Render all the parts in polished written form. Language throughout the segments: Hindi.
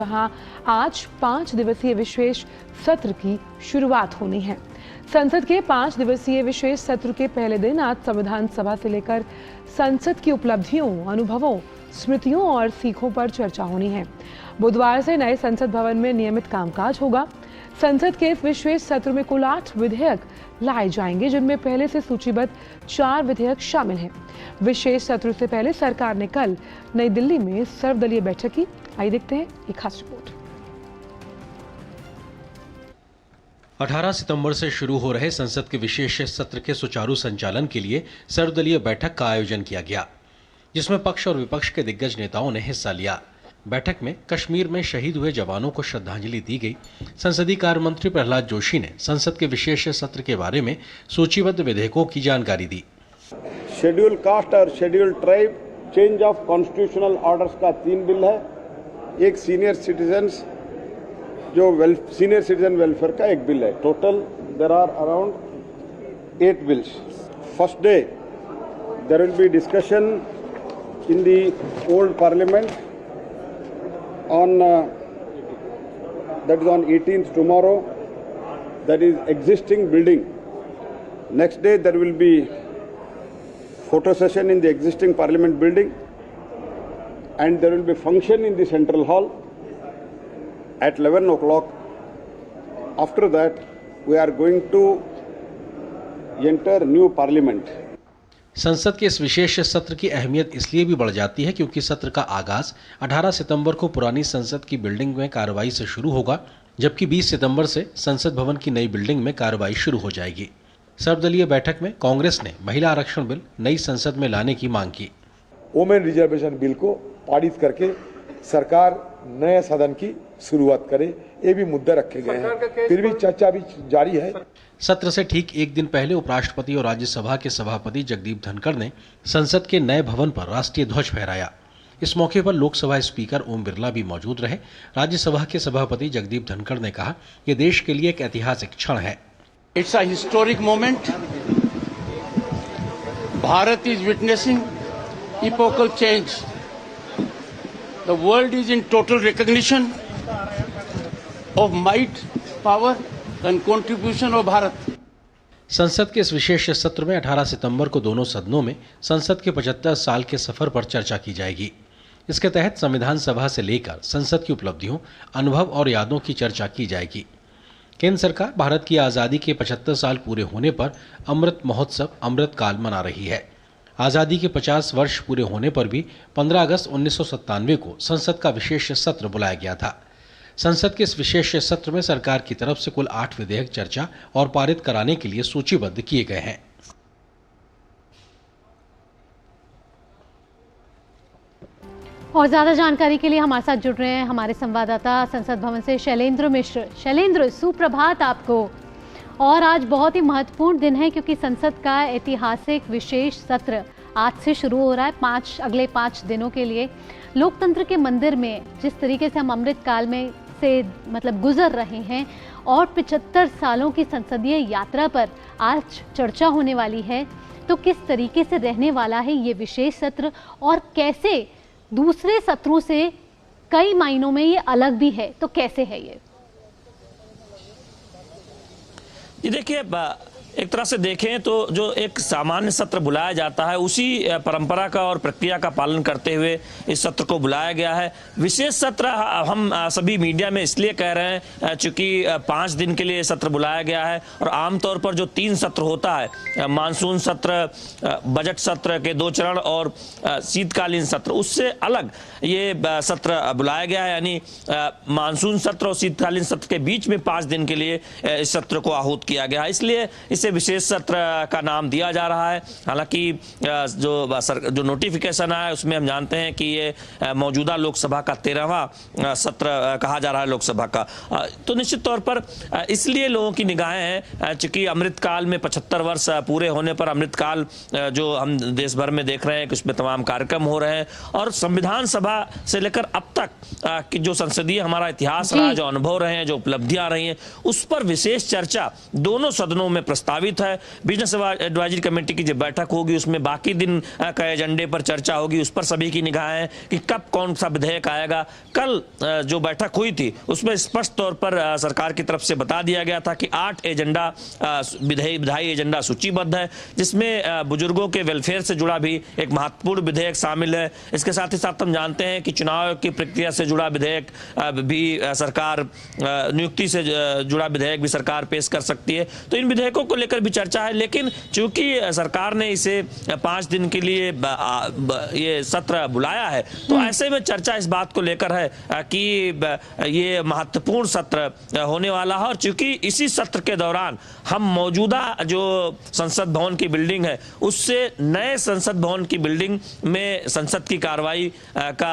वहां आज 5 दिवसीय विशेष सत्र की शुरुआत होनी है। संसद के 5 दिवसीय विशेष सत्र के पहले दिन आज संविधान सभा से लेकर संसद की उपलब्धियों, अनुभवों, स्मृतियों और सीखों पर चर्चा होनी है। बुधवार से नए संसद भवन में नियमित कामकाज होगा। संसद के इस विशेष सत्र में कुल 8 विधेयक लाए जाएंगे, जिनमें पहले से सूचीबद्ध 4 विधेयक शामिल हैं। विशेष सत्र से पहले सरकार ने कल नई दिल्ली में सर्वदलीय बैठक की। आइए देखते हैं एक खास रिपोर्ट। 18 सितंबर से शुरू हो रहे संसद के विशेष सत्र के सुचारू संचालन के लिए सर्वदलीय बैठक का आयोजन किया गया, जिसमें पक्ष और विपक्ष के दिग्गज नेताओं ने हिस्सा लिया। बैठक में कश्मीर में शहीद हुए जवानों को श्रद्धांजलि दी गई। संसदीय कार्य मंत्री प्रहलाद जोशी ने संसद के विशेष सत्र के बारे में सूचीबद्ध विधेयकों की जानकारी दी। शेड्यूल कास्ट और schedule tribe change of constitutional orders का 3 बिल है। एक सीनियर सिटीजन वेलफेयर का 1 बिल है। Total there are around 8 bills. First day there will be discussion in the old parliament on that is on 18th tomorrow, that is existing building. Next day there will be photo session in the existing parliament building, and there will be function in the central hall at 11 o'clock. After that we are going to enter new parliament. संसद के इस विशेष सत्र की अहमियत इसलिए भी बढ़ जाती है क्योंकि सत्र का आगाज 18 सितंबर को पुरानी संसद की बिल्डिंग में कार्रवाई से शुरू होगा, जबकि 20 सितंबर से संसद भवन की नई बिल्डिंग में कार्रवाई शुरू हो जाएगी। सर्वदलीय बैठक में कांग्रेस ने महिला आरक्षण बिल नई संसद में लाने की मांग की। वुमेन रिजर्वेशन बिल को पारित करके सरकार नए सदन की शुरुआत करे, ये भी मुद्दे रखे गए हैं। फिर भी चर्चा भी जारी है। सत्र से ठीक एक दिन पहले उपराष्ट्रपति और राज्यसभा के सभापति जगदीप धनखड़ ने संसद के नए भवन पर राष्ट्रीय ध्वज फहराया। इस मौके पर लोकसभा स्पीकर ओम बिरला भी मौजूद रहे। राज्यसभा के सभापति जगदीप धनखड़ ने कहा, यह देश के लिए एक ऐतिहासिक क्षण है। It's a historic moment. Bharat is witnessing epochal change. The world is in total recognition of might, power and contribution of Bharat. संसद के इस विशेष सत्र में 18 सितंबर को दोनों सदनों में संसद के 75 साल के सफर पर चर्चा की जाएगी। इसके तहत संविधान सभा से लेकर संसद की उपलब्धियों, अनुभव और यादों की चर्चा की जाएगी। केंद्र सरकार भारत की आज़ादी के 75 साल पूरे होने पर अमृत महोत्सव अमृत काल मना रही है। आज़ादी के 50 वर्ष पूरे होने पर भी 15 अगस्त 1997 को संसद का विशेष सत्र बुलाया गया था। संसद के इस विशेष सत्र में सरकार की तरफ से कुल 8 विधेयक चर्चा और पारित कराने के लिए सूचीबद्ध किए गए हैं। और ज्यादा जानकारी के लिए हमारे साथ जुड़ रहे हैं हमारे संवाददाता संसद भवन से शैलेंद्र मिश्र। शैलेंद्र, सुप्रभात आपको। और आज बहुत ही महत्वपूर्ण दिन है क्योंकि संसद का ऐतिहासिक विशेष सत्र आज से शुरू हो रहा है अगले 5 दिनों के लिए। लोकतंत्र के मंदिर में जिस तरीके से हम अमृत काल में से गुजर रहे हैं और 75 सालों की संसदीय यात्रा पर आज चर्चा होने वाली है, तो किस तरीके से रहने वाला है ये विशेष सत्र और कैसे दूसरे सत्रों से कई मायनों में ये अलग भी है, तो कैसे है ये? ये देखिए, एक तरह से देखें तो जो एक सामान्य सत्र बुलाया जाता है उसी परंपरा का और प्रक्रिया का पालन करते हुए इस सत्र को बुलाया गया है। विशेष सत्र हम सभी मीडिया में इसलिए कह रहे हैं चूंकि 5 दिन के लिए सत्र बुलाया गया है और आमतौर पर जो 3 सत्र होता है, मानसून सत्र, बजट सत्र के 2 चरण और शीतकालीन सत्र, उससे अलग ये सत्र बुलाया गया है। यानी मानसून सत्र और शीतकालीन सत्र के बीच में 5 दिन के लिए इस सत्र को आहूत किया गया है, इसलिए इसे विशेष सत्र का नाम दिया जा रहा है। हालांकि जो नोटिफिकेशन आया है उसमें हम जानते हैं कि ये मौजूदा लोकसभा का 13वां सत्र कहा जा रहा है लोकसभा का। तो निश्चित तौर पर इसलिए लोगों की निगाहें हैं चूंकि अमृतकाल में 75 वर्ष पूरे होने पर अमृतकाल जो हम देश भर में देख रहे हैं कि उसमें तमाम कार्यक्रम हो रहे हैं और संविधान सभा से लेकर अब तक कि जो संसदीय हमारा इतिहास रहा, जो अनुभव रहे हैं, जो उपलब्धियां रही हैं, उस पर विशेष चर्चा दोनों सदनों में प्रस्ताव प्रस्तावित है। बिजनेस एडवाइजरी कमेटी की जो बैठक होगी उसमें बाकी दिन के एजेंडे पर चर्चा होगी, उस पर सभी की निगाहें कि कब कौन सा विधेयक आएगा। कल जो बैठक हुई थी उसमें स्पष्ट तौर पर सरकार की तरफ से बता दिया गया था कि 8 एजेंडा विधायी एजेंडा सूचीबद्ध है, जिसमें बुजुर्गों के वेलफेयर से जुड़ा भी एक महत्वपूर्ण विधेयक शामिल है। इसके साथ ही साथ हम जानते हैं कि चुनाव की प्रक्रिया से जुड़ा विधेयक भी सरकार, नियुक्ति से जुड़ा विधेयक भी सरकार पेश कर सकती है। तो इन विधेयकों को लेकर भी चर्चा है, लेकिन चूंकि सरकार ने इसे 5 दिन के लिए ये सत्र बुलाया है, तो ऐसे में चर्चा इस बात को लेकर है कि ये महत्वपूर्ण सत्र होने वाला है। और चूंकि इसी सत्र के दौरान हम मौजूदा जो संसद भवन की बिल्डिंग है उससे नए संसद भवन की बिल्डिंग में संसद की कार्रवाई का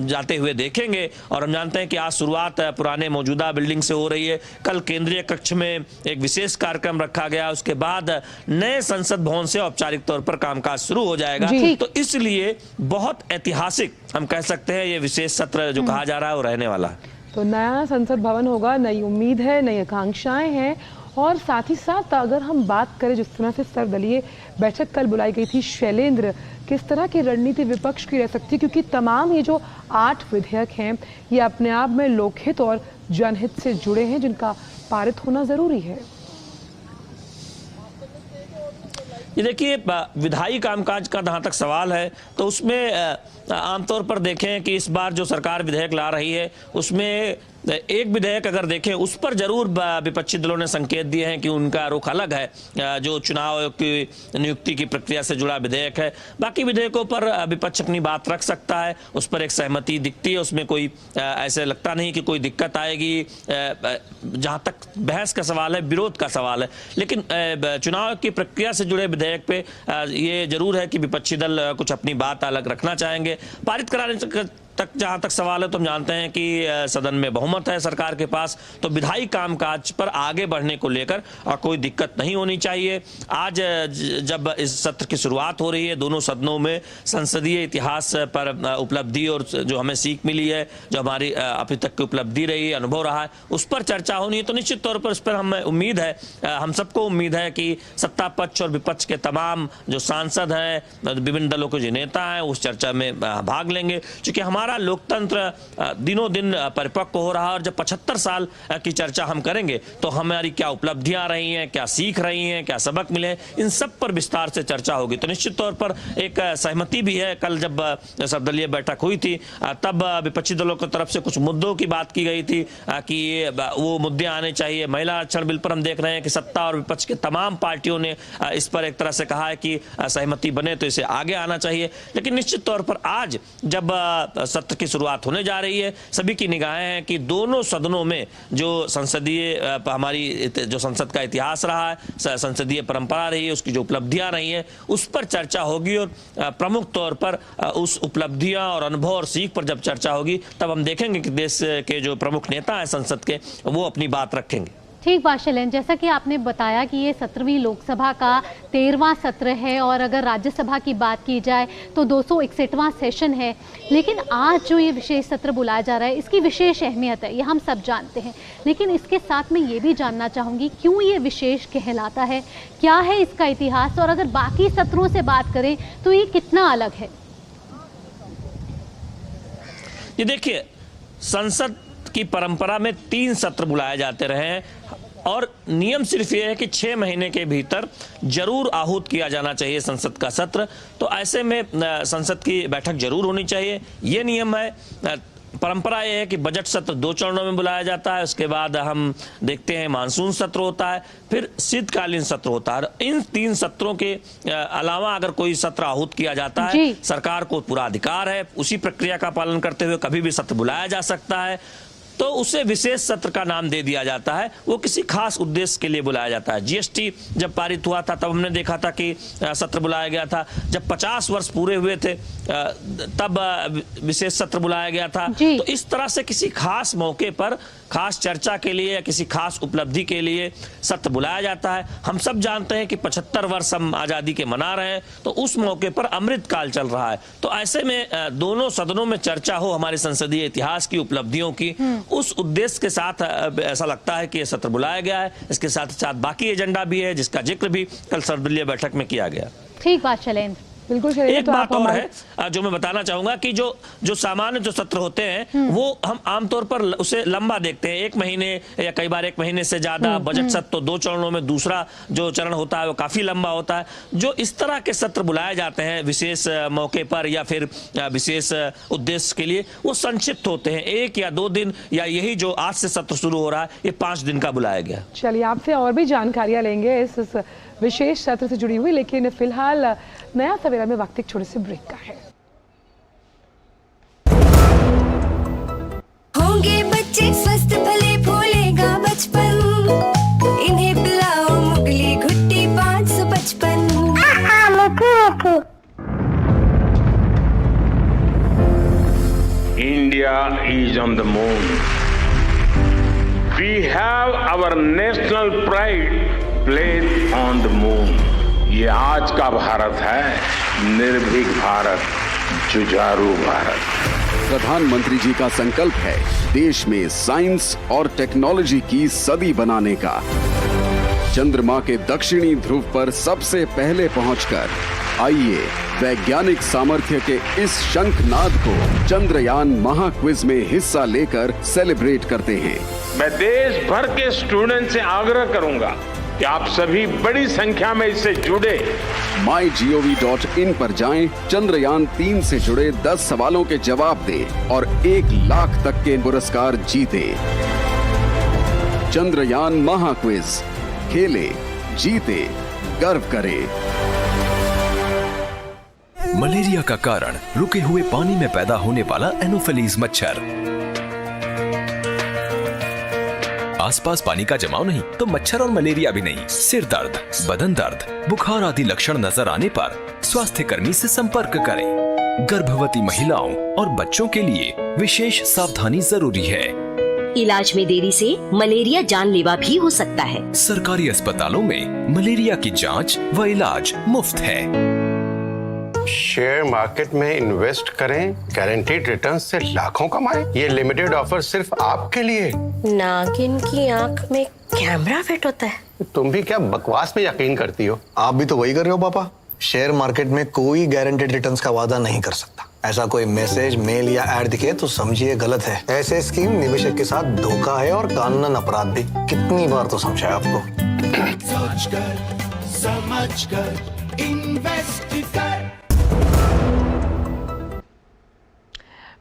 जाते हुए देखेंगे। और हम जानते हैं कि आज शुरुआत पुराने मौजूदा बिल्डिंग से हो रही है। कल केंद्रीय कक्ष में एक विशेष कार्यक्रम रखा गया, उसके बाद नए संसद भवन से औपचारिक तौर पर कामकाज शुरू हो जाएगा। तो इसलिए बहुत ऐतिहासिक हम कह सकते हैं ये विशेष सत्र जो कहा जा रहा है वो रहने वाला है। तो नया संसद भवन होगा, नई उम्मीद है, नई आकांक्षाएं हैं। और साथ ही साथ अगर हम बात करें जिस तरह से सर्वदलीय बैठक कल बुलाई गई थी, शैलेंद्र, किस तरह की रणनीति विपक्ष की रह सकती है, क्योंकि तमाम ये जो 8 विधेयक हैं ये अपने आप में लोकहित और जनहित से जुड़े हैं, जिनका पारित होना जरूरी है। ये देखिए, विधायी कामकाज का जहाँ तक सवाल है तो उसमें आमतौर पर देखें कि इस बार जो सरकार विधेयक ला रही है उसमें एक विधेयक अगर देखें उस पर जरूर विपक्षी दलों ने संकेत दिए हैं कि उनका रुख अलग है। जो चुनाव की नियुक्ति की प्रक्रिया से जुड़ा विधेयक है, बाकी विधेयकों पर विपक्ष अपनी बात रख सकता है, उस पर एक सहमति दिखती है, उसमें कोई ऐसे लगता नहीं कि कोई दिक्कत आएगी। जहाँ तक बहस का सवाल है, विरोध का सवाल है, लेकिन चुनाव की प्रक्रिया से जुड़े विधेयक पे ये जरूर है कि विपक्षी दल कुछ अपनी बात अलग रखना चाहेंगे। पारित कराने तक जहां तक सवाल है तो हम जानते हैं कि सदन में बहुमत है सरकार के पास, तो विधायी कामकाज पर आगे बढ़ने को लेकर कोई दिक्कत नहीं होनी चाहिए। आज जब इस सत्र की शुरुआत हो रही है, दोनों सदनों में संसदीय इतिहास पर उपलब्धि और जो हमें सीख मिली है, जो हमारी अभी तक की उपलब्धि रही है, अनुभव रहा है, उस पर चर्चा होनी है। तो निश्चित तौर पर इस पर हमें उम्मीद है, हम सबको उम्मीद है कि सत्ता पक्ष और विपक्ष के तमाम जो सांसद हैं, विभिन्न दलों के जो नेता हैं, उस चर्चा में भाग लेंगे। क्योंकि हमारा लोकतंत्र दिनों दिन परिपक्व हो रहा है और जब 75 साल की चर्चा हम करेंगे तो हमारी क्या उपलब्धियां रही हैं, क्या सीख रही हैं, क्या सबक मिले, इन सब पर विस्तार से चर्चा होगी। तो निश्चित तौर पर एक सहमति भी है। कल जब सर्वदलीय बैठक हुई थी तब विपक्षी दलों की तरफ से कुछ मुद्दों की बात की गई थी कि वो मुद्दे आने चाहिए। महिला आरक्षण बिल पर हम देख रहे हैं कि सत्ता और विपक्ष के तमाम पार्टियों ने इस पर एक तरह से कहा है कि सहमति बने तो इसे आगे आना चाहिए। लेकिन निश्चित तौर पर आज जब सत्र की शुरुआत होने जा रही है, सभी की निगाहें हैं कि दोनों सदनों में जो संसदीय हमारी जो संसद का इतिहास रहा है, संसदीय परंपरा रही है, उसकी जो उपलब्धियां रही हैं, उस पर चर्चा होगी। और प्रमुख तौर पर उस उपलब्धियां और अनुभव और सीख पर जब चर्चा होगी तब हम देखेंगे कि देश के जो प्रमुख नेता हैं संसद के, वो अपनी बात रखेंगे। ठीक बात शैलेंद्र, जैसा कि आपने बताया कि ये 17वीं लोकसभा का 13वां सत्र है और अगर राज्यसभा की बात की जाए तो 261वां सेशन है। लेकिन आज जो ये विशेष सत्र बुलाया जा रहा है इसकी विशेष अहमियत है, ये हम सब जानते हैं। लेकिन इसके साथ मैं ये भी जानना चाहूँगी क्यों ये विशेष कहलाता है, क्या है इसका इतिहास, और अगर बाकी सत्रों से बात करें तो ये कितना अलग है। ये देखिए, संसद की परंपरा में 3 सत्र बुलाए जाते रहे हैं और नियम सिर्फ ये है कि 6 महीने के भीतर जरूर आहूत किया जाना चाहिए संसद का सत्र। तो ऐसे में संसद की बैठक जरूर होनी चाहिए, ये नियम है। परंपरा ये है कि बजट सत्र 2 चरणों में बुलाया जाता है, उसके बाद हम देखते हैं मानसून सत्र होता है, फिर शीतकालीन सत्र होता है। इन 3 सत्रों के अलावा अगर कोई सत्र आहूत किया जाता है, सरकार को पूरा अधिकार है, उसी प्रक्रिया का पालन करते हुए कभी भी सत्र बुलाया जा सकता है। तो उसे विशेष सत्र का नाम दे दिया जाता है, वो किसी खास उद्देश्य के लिए बुलाया जाता है। जीएसटी जब पारित हुआ था तब हमने देखा था कि सत्र बुलाया गया था। जब 50 वर्ष पूरे हुए थे तब विशेष सत्र बुलाया गया था। तो इस तरह से किसी खास मौके पर खास चर्चा के लिए या किसी खास उपलब्धि के लिए सत्र बुलाया जाता है। हम सब जानते हैं कि 75 वर्ष हम आज़ादी के मना रहे हैं, तो उस मौके पर अमृतकाल चल रहा है। तो ऐसे में दोनों सदनों में चर्चा हो हमारे संसदीय इतिहास की, उपलब्धियों की, उस उद्देश्य के साथ ऐसा लगता है कि यह सत्र बुलाया गया है। इसके साथ साथ बाकी एजेंडा भी है जिसका जिक्र भी कल सर्वदलीय बैठक में किया गया। ठीक बात शैलेंद्र। बिल्कुल शैलेंद्र, एक तो बात आप और है जो मैं बताना चाहूंगा कि जो सामान्य जो सत्र होते हैं वो हम आमतौर पर उसे लंबा देखते हैं, 1 महीने या कई बार 1 महीने से ज्यादा। बजट सत्र तो 2 चरणों में, दूसरा जो चरण होता है वो काफी लंबा होता है। जो इस तरह के सत्र बुलाए जाते हैं विशेष मौके पर या फिर विशेष उद्देश्य के लिए, वो संक्षिप्त होते हैं, 1 या 2 दिन, या यही जो आज से सत्र शुरू हो रहा है ये 5 दिन का बुलाया गया। चलिए, आपसे और भी जानकारियां लेंगे इस विशेष सत्र से जुड़ी हुई, लेकिन फिलहाल नया सवेरा में वक्त एक छोटे से ब्रेक का है। होंगे बच्चे स्वस्थ भले फूलेगा बचपन, इन्हें पिलाओ मुगली घुट्टी 555। India is on the moon. We have our national pride placed on the moon. ये आज का भारत है, निर्भीक भारत, जुझारू भारत। प्रधानमंत्री जी का संकल्प है देश में साइंस और टेक्नोलॉजी की सदी बनाने का। चंद्रमा के दक्षिणी ध्रुव पर सबसे पहले पहुंचकर आइए वैज्ञानिक सामर्थ्य के इस शंखनाद को चंद्रयान महाक्विज में हिस्सा लेकर सेलिब्रेट करते हैं। मैं देश भर के स्टूडेंट से आग्रह करूंगा कि आप सभी बड़ी संख्या में इससे जुड़े। mygov.in पर जाएं, चंद्रयान 3 से जुड़े 10 सवालों के जवाब दें और 1 लाख तक के पुरस्कार जीते। चंद्रयान महाक्विज, खेले, जीते, गर्व करें। मलेरिया का कारण रुके हुए पानी में पैदा होने वाला एनोफिलीज मच्छर। आसपास पानी का जमाव नहीं तो मच्छर और मलेरिया भी नहीं। सिर दर्द, बदन दर्द, बुखार आदि लक्षण नजर आने पर स्वास्थ्य कर्मी से संपर्क करें। गर्भवती महिलाओं और बच्चों के लिए विशेष सावधानी जरूरी है। इलाज में देरी से मलेरिया जानलेवा भी हो सकता है। सरकारी अस्पतालों में मलेरिया की जांच व इलाज मुफ्त है। शेयर मार्केट में इन्वेस्ट करें, गारंटीड रिटर्न से लाखों कमाएं। ये लिमिटेड ऑफर सिर्फ आपके लिए। नागिन की आंख में कैमरा फिट होता है। तुम भी क्या बकवास में यकीन करती हो? आप भी तो वही कर रहे हो पापा। शेयर मार्केट में कोई गारंटीड रिटर्न्स का वादा नहीं कर सकता। ऐसा कोई मैसेज, मेल या ऐड दिखे तो समझिए गलत है। ऐसे स्कीम निवेशक के साथ धोखा है और कानूनन अपराध भी। कितनी बार तो समझाया आपको। सोचकर समझकर इन्वेस्ट कर।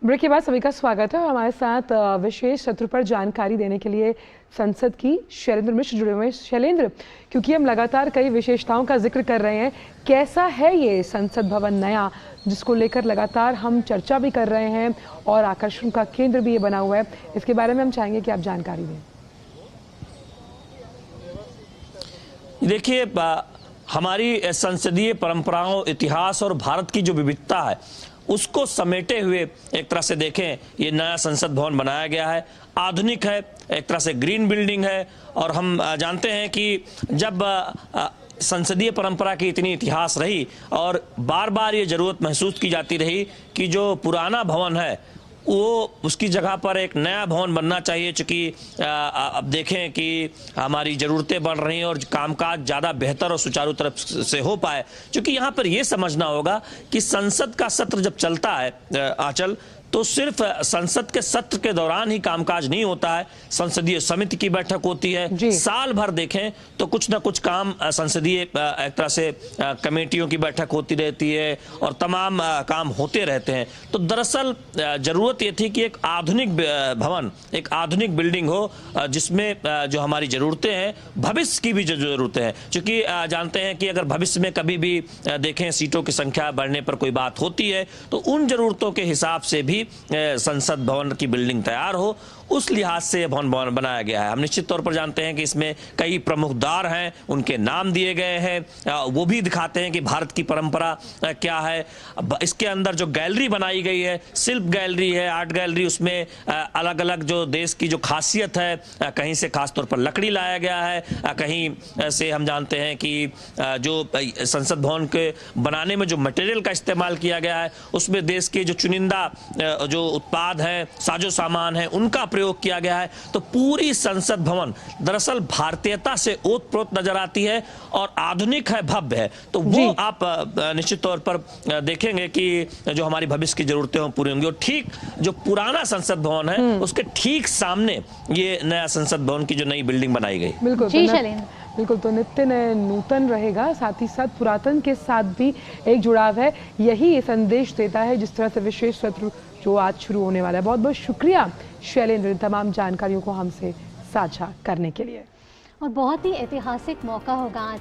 ब्रेक के बाद सभी का स्वागत है और हमारे साथ विशेष सत्र पर जानकारी देने के लिए संसद की शैलेंद्र मिश्र जुड़े हुए हैं। शैलेंद्र, क्योंकि हम लगातार कई विशेषताओं का जिक्र कर रहे हैं, कैसा है ये संसद भवन नया, जिसको लेकर लगातार हम चर्चा भी कर रहे हैं और आकर्षण का केंद्र भी ये बना हुआ है, इसके बारे में हम चाहेंगे कि आप जानकारी दें। देखिए, हमारी संसदीय परंपराओं, इतिहास और भारत की जो विविधता है उसको समेटे हुए एक तरह से देखें, ये नया संसद भवन बनाया गया है। आधुनिक है, एक तरह से ग्रीन बिल्डिंग है। और हम जानते हैं कि जब संसदीय परंपरा की इतनी इतिहास रही और बार बार ये जरूरत महसूस की जाती रही कि जो पुराना भवन है वो उसकी जगह पर एक नया भवन बनना चाहिए, चूँकि अब देखें कि हमारी ज़रूरतें बढ़ रही हैं और कामकाज ज़्यादा बेहतर और सुचारू तरफ से हो पाए। चूँकि यहाँ पर यह समझना होगा कि संसद का सत्र जब चलता है आंचल, तो सिर्फ संसद के सत्र के दौरान ही कामकाज नहीं होता है। संसदीय समिति की बैठक होती है, साल भर देखें तो कुछ ना कुछ काम संसदीय एक तरह से कमेटियों की बैठक होती रहती है और तमाम काम होते रहते हैं। तो दरअसल जरूरत ये थी कि एक आधुनिक भवन, एक आधुनिक बिल्डिंग हो जिसमें जो हमारी ज़रूरतें हैं, भविष्य की भी जो ज़रूरतें हैं, चूँकि जानते हैं कि अगर भविष्य में कभी भी देखें सीटों की संख्या बढ़ने पर कोई बात होती है तो उन ज़रूरतों के हिसाब से भी संसद भवन की बिल्डिंग तैयार हो, उस लिहाज से भवन बनाया गया है। हम निश्चित तौर पर जानते हैं कि इसमें कई प्रमुख द्वार हैं, उनके नाम दिए गए हैं, वो भी दिखाते हैं कि भारत की परंपरा क्या है। इसके अंदर जो गैलरी बनाई गई है, शिल्प गैलरी है, आर्ट गैलरी, उसमें अलग अलग जो देश की जो खासियत है, कहीं से खासतौर पर लकड़ी लाया गया है, कहीं से हम जानते हैं कि जो संसद भवन के बनाने में जो मटेरियल का इस्तेमाल किया गया है उसमें देश के जो चुनिंदा जो उत्पाद है, साजो सामान है, उनका प्रयोग किया गया है। तो पूरी संसद भवन दरअसल भारतीयता से ओतप्रोत नजर आती है और आधुनिक है, भव्य है। तो वो आप निश्चित तौर पर देखेंगे कि जो हमारी भविष्य की जरूरतें हों पूरी होंगी। और ठीक जो पुराना संसद भवन है उसके ठीक सामने ये नया संसद भवन की जो नई बिल्डिंग बनाई गई। बिल्कुल जी शैलेंद्र, बिल्कुल, तो नित्य नए नूतन रहेगा, साथ ही साथ पुरातन के साथ भी एक जुड़ाव है। यही ये संदेश देता है जिस तरह से विशेष सत्र जो आज शुरू होने वाला है। बहुत बहुत शुक्रिया शैलेंद्र, तमाम जानकारियों को हमसे साझा करने के लिए। और बहुत ही ऐतिहासिक मौका होगा आज।